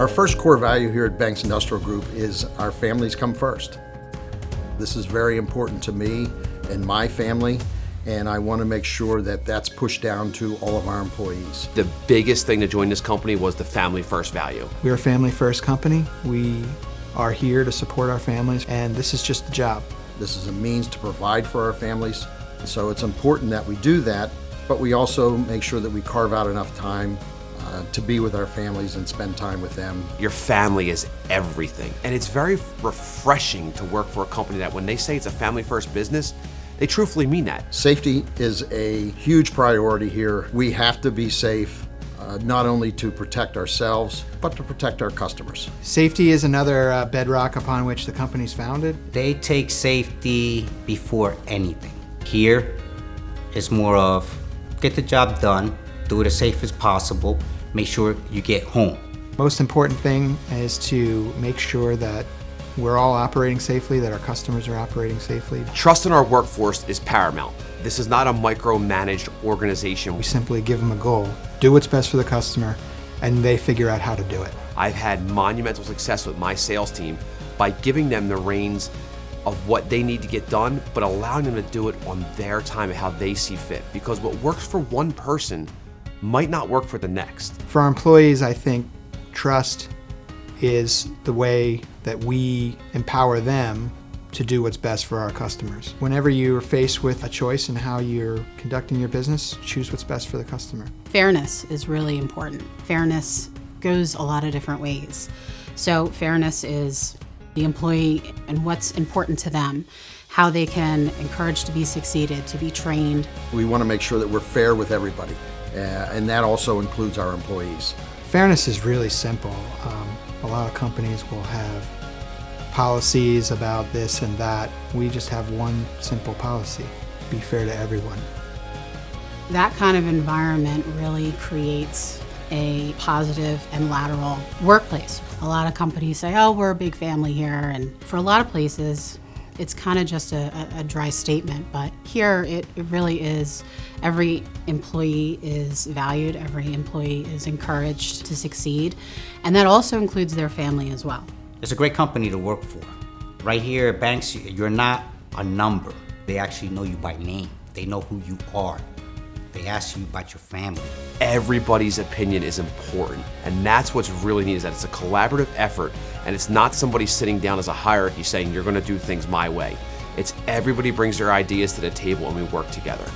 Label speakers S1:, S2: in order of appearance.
S1: Our first core value here at Banks Industrial Group is our families come first. This is very important to me and my family, and I want to make sure that that's pushed down to all of our employees.
S2: The biggest thing to join this company was the family first value.
S3: We're a family first company. We are here to support our families, and this is just a job.
S1: This is a means to provide for our families, so it's important that we do that, but we also make sure that we carve out enough time to be with our families and spend time with them.
S2: Your family is everything, and it's very refreshing to work for a company that when they say it's a family first business, they truthfully mean that.
S1: Safety is a huge priority here. We have to be safe, not only to protect ourselves, but to protect our customers.
S3: Safety is another bedrock upon which the company's founded.
S4: They take safety before anything. Here, it's more of get the job done, do it as safe as possible, make sure you get home.
S3: Most important thing is to make sure that we're all operating safely, that our customers are operating safely.
S2: Trust in our workforce is paramount. This is not a micromanaged organization.
S3: We simply give them a goal, do what's best for the customer, and they figure out how to do it.
S2: I've had monumental success with my sales team by giving them the reins of what they need to get done, but allowing them to do it on their time and how they see fit. Because what works for one person might not work for the next.
S3: For our employees, I think trust is the way that we empower them to do what's best for our customers. Whenever you're faced with a choice in how you're conducting your business, choose what's best for the customer.
S5: Fairness is really important. Fairness goes a lot of different ways. So fairness is the employee and what's important to them, how they can encourage to be succeeded, to be trained.
S1: We want to make sure that we're fair with everybody, and that also includes our employees.
S3: Fairness is really simple. A lot of companies will have policies about this and that. We just have one simple policy: be fair to everyone.
S5: That kind of environment really creates a positive and lateral workplace. A lot of companies say, oh, we're a big family here, and for a lot of places, it's kind of just a dry statement, but here it really is. Every employee is valued, every employee is encouraged to succeed, and that also includes their family as well.
S4: It's a great company to work for. Right here at Banks, you're not a number. They actually know you by name. They know who you are. They ask you about your family.
S2: Everybody's opinion is important, and that's what's really neat, is that it's a collaborative effort, and it's not somebody sitting down as a hierarchy saying you're going to do things my way. It's everybody brings their ideas to the table and we work together.